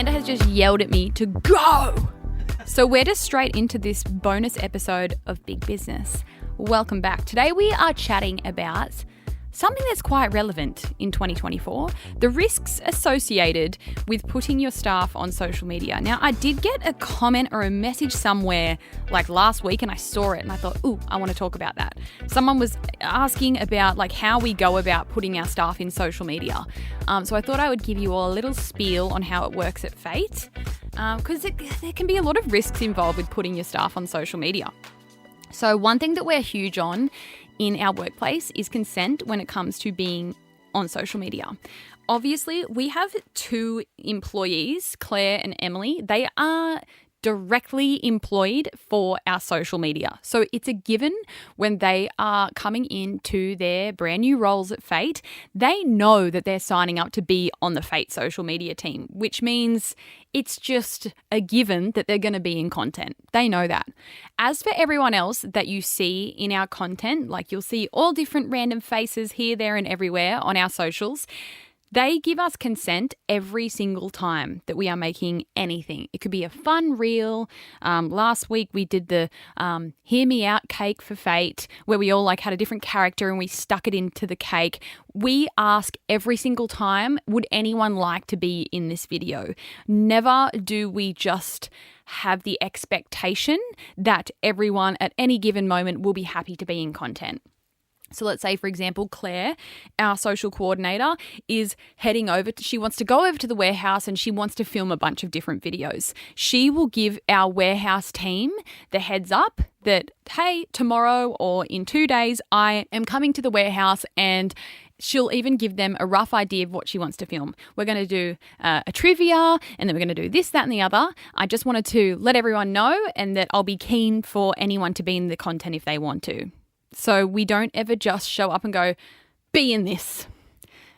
Amanda has just yelled at me to go. So we're just straight into this bonus episode of Big Business. Welcome back. Today we are chatting about something that's quite relevant in 2024, the risks associated with putting your staff on social media. Now, I did get a comment or a message somewhere like last week and I saw it and I thought, I want to talk about that. Someone was asking about like how we go about putting our staff in social media. So I thought I would give you all a little spiel on how it works at Fate, because there can be a lot of risks involved with putting your staff on social media. So one thing that we're huge on in our workplace is consent when it comes to being on social media. Obviously, we have two employees, Claire and Emily. They are directly employed for our social media. So it's a given when they are coming into their brand new roles at Fate, they know that they're signing up to be on the Fate social media team, which means it's just a given that they're going to be in content. They know that. As for everyone else that you see in our content, like you'll see all different random faces here, there, and everywhere on our socials, they give us consent every single time that we are making anything. It could be a fun reel. Last week we did the Hear Me Out cake for Fate, where we all like had a different character and we stuck it into the cake. We ask every single time, would anyone like to be in this video? Never do we just have the expectation that everyone at any given moment will be happy to be in content. So let's say, for example, Claire, our social coordinator, is heading over. She wants to go over to the warehouse and she wants to film a bunch of different videos. She will give our warehouse team the heads up that, hey, tomorrow or in 2 days, I am coming to the warehouse, and she'll even give them a rough idea of what she wants to film. We're going to do a trivia, and then we're going to do this, that, and the other. I just wanted to let everyone know, and that I'll be keen for anyone to be in the content if they want to. So we don't ever just show up and go, be in this.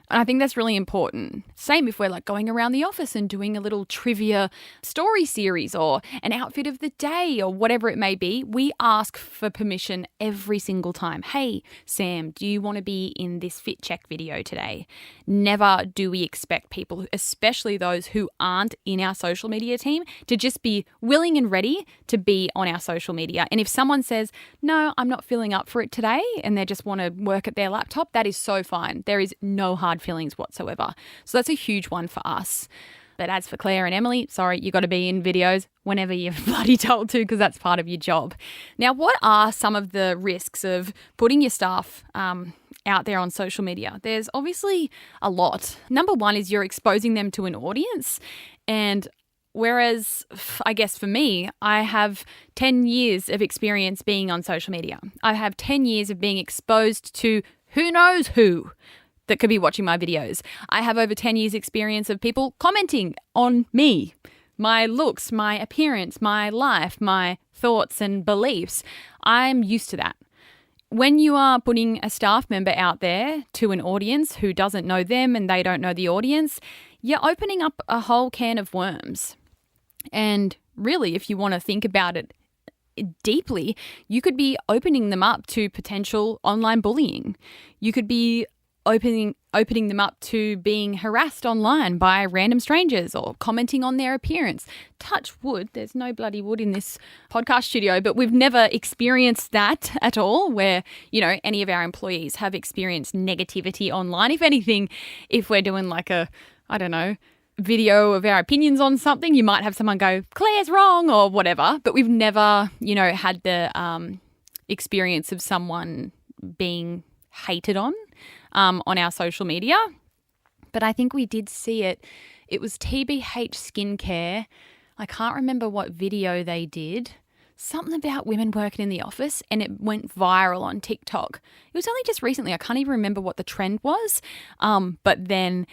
And I think that's really important. Same if we're like going around the office and doing a little trivia story series or an outfit of the day or whatever it may be. We ask for permission every single time. Hey, Sam, do you want to be in this fit check video today? Never do we expect people, especially those who aren't in our social media team, to just be willing and ready to be on our social media. And if someone says, no, I'm not feeling up for it today, and they just want to work at their laptop, that is so fine. There is no hard feelings whatsoever. So that's a huge one for us. But as for Claire and Emily, sorry, you got to be in videos whenever you're bloody told to, because that's part of your job. Now, what are some of the risks of putting your staff out there on social media? There's obviously a lot. Number one is you're exposing them to an audience. And whereas, I guess for me, I have 10 years of experience being on social media. I have 10 years of being exposed to who knows who that could be watching my videos. I have over 10 years experience of people commenting on me, my looks, my appearance, my life, my thoughts and beliefs. I'm used to that. When you are putting a staff member out there to an audience who doesn't know them and they don't know the audience, you're opening up a whole can of worms. And really, if you want to think about it deeply, you could be opening them up to potential online bullying. You could be opening them up to being harassed online by random strangers or commenting on their appearance. Touch wood, there's no bloody wood in this podcast studio, but we've never experienced that at all where, any of our employees have experienced negativity online. If anything, if we're doing like video of our opinions on something, you might have someone go, Claire's wrong or whatever, but we've never, had the experience of someone being hated on our social media. But I think we did see it. It was TBH Skincare. I can't remember what video they did. Something about women working in the office, and it went viral on TikTok. It was only just recently. I can't even remember what the trend was. But then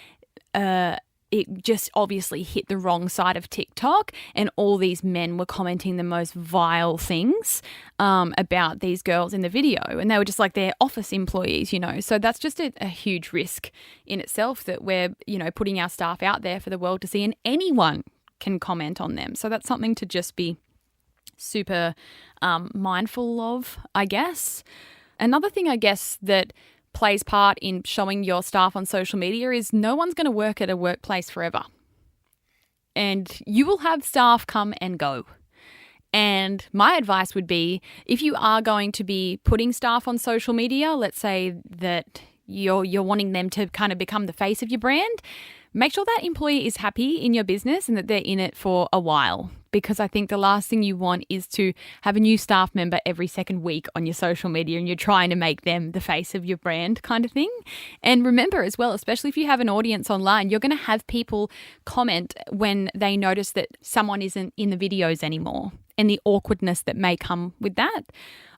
it just obviously hit the wrong side of TikTok, and all these men were commenting the most vile things about these girls in the video, and they were just like their office employees, So that's just a huge risk in itself that we're, putting our staff out there for the world to see, and anyone can comment on them. So that's something to just be super mindful of, I guess. Another thing, I guess, that plays part in showing your staff on social media is no one's going to work at a workplace forever. and you will have staff come and go. And my advice would be, if you are going to be putting staff on social media, let's say that you're wanting them to kind of become the face of your brand, make sure that employee is happy in your business and that they're in it for a while. Because I think the last thing you want is to have a new staff member every second week on your social media and you're trying to make them the face of your brand kind of thing. And remember as well, especially if you have an audience online, you're going to have people comment when they notice that someone isn't in the videos anymore and the awkwardness that may come with that.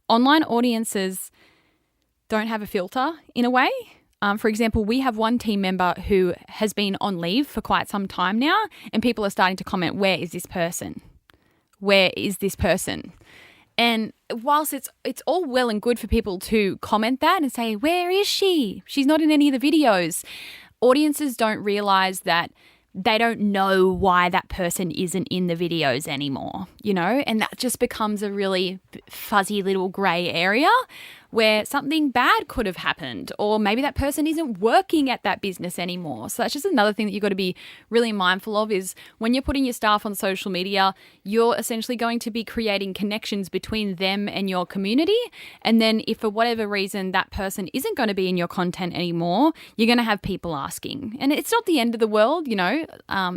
Online audiences don't have a filter in a way. For example, we have one team member who has been on leave for quite some time now, and people are starting to comment, where is this person? Where is this person? And whilst it's all well and good for people to comment that and say, where is she? She's not in any of the videos. Audiences don't realize that they don't know why that person isn't in the videos anymore, and that just becomes a really fuzzy little grey area where something bad could have happened, or maybe that person isn't working at that business anymore. So that's just another thing that you've got to be really mindful of, is when you're putting your staff on social media, you're essentially going to be creating connections between them and your community. And then if for whatever reason that person isn't going to be in your content anymore, you're going to have people asking. And it's not the end of the world,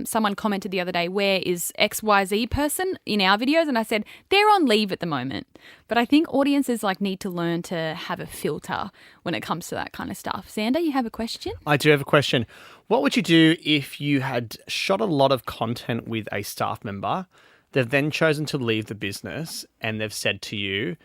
someone commented the other day, where is XYZ person in our videos? And I said, they're on leave at the moment. But I think audiences need to learn to have a filter when it comes to that kind of stuff. Xander, you have a question? I do have a question. What would you do if you had shot a lot of content with a staff member, they've then chosen to leave the business and they've said to you,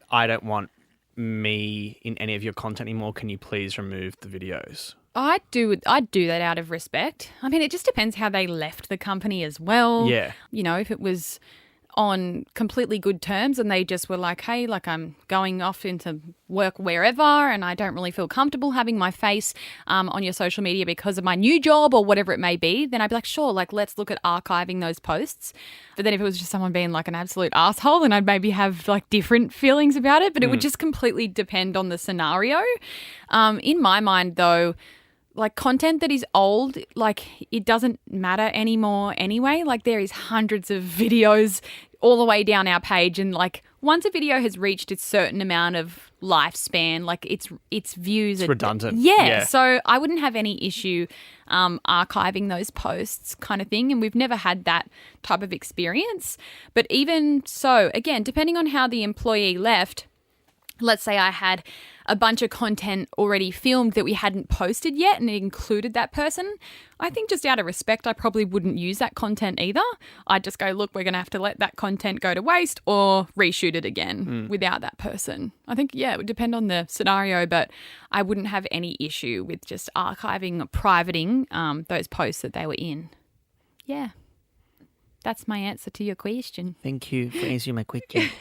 I don't want me in any of your content anymore. Can you please remove the videos? I'd do that out of respect. I mean, it just depends how they left the company as well. Yeah. If it was on completely good terms and they just were like, hey, I'm going off into work wherever and I don't really feel comfortable having my face on your social media because of my new job or whatever it may be, then I'd be like, sure, let's look at archiving those posts. But then if it was just someone being an absolute asshole, then I'd maybe have different feelings about it. But it would just completely depend on the scenario. In my mind, though, content that is old, it doesn't matter anymore anyway. There is hundreds of videos all the way down our page, and once a video has reached a certain amount of lifespan, its views it's redundant. Yeah. So I wouldn't have any issue archiving those posts kind of thing, and we've never had that type of experience. But even so, again, depending on how the employee left, let's say I had a bunch of content already filmed that we hadn't posted yet and it included that person, I think just out of respect, I probably wouldn't use that content either. I'd just go, look, we're going to have to let that content go to waste or reshoot it again without that person. I think, it would depend on the scenario, but I wouldn't have any issue with just archiving or privating those posts that they were in. Yeah. That's my answer to your question. Thank you for answering my question.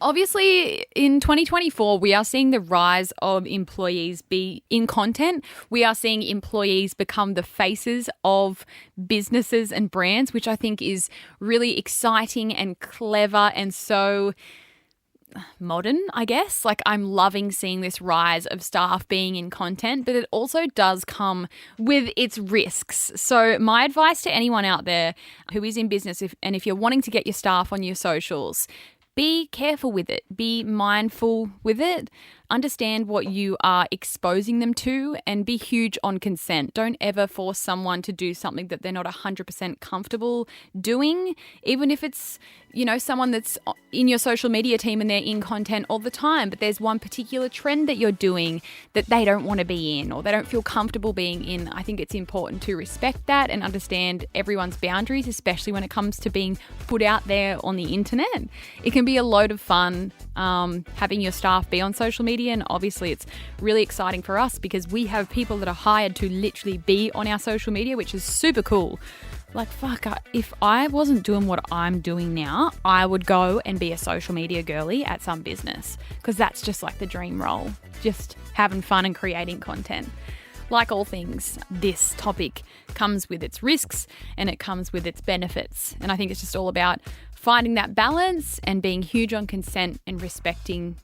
Obviously, in 2024, we are seeing the rise of employees be in content. We are seeing employees become the faces of businesses and brands, which I think is really exciting and clever and so modern, I guess. I'm loving seeing this rise of staff being in content, but it also does come with its risks. So my advice to anyone out there who is in business, if you're wanting to get your staff on your socials, be careful with it. Be mindful with it. Understand what you are exposing them to and be huge on consent. Don't ever force someone to do something that they're not 100% comfortable doing, even if it's, someone that's in your social media team and they're in content all the time, but there's one particular trend that you're doing that they don't want to be in or they don't feel comfortable being in. I think it's important to respect that and understand everyone's boundaries, especially when it comes to being put out there on the internet. It can be a load of fun having your staff be on social media, and obviously it's really exciting for us because we have people that are hired to literally be on our social media, which is super cool. If I wasn't doing what I'm doing now, I would go and be a social media girly at some business because that's just the dream role, just having fun and creating content. Like all things, this topic comes with its risks and it comes with its benefits. And I think it's just all about finding that balance and being huge on consent and respecting,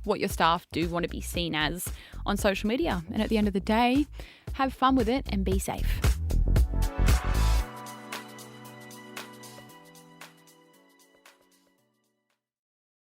what your staff do want to be seen as on social media. And at the end of the day, have fun with it and be safe.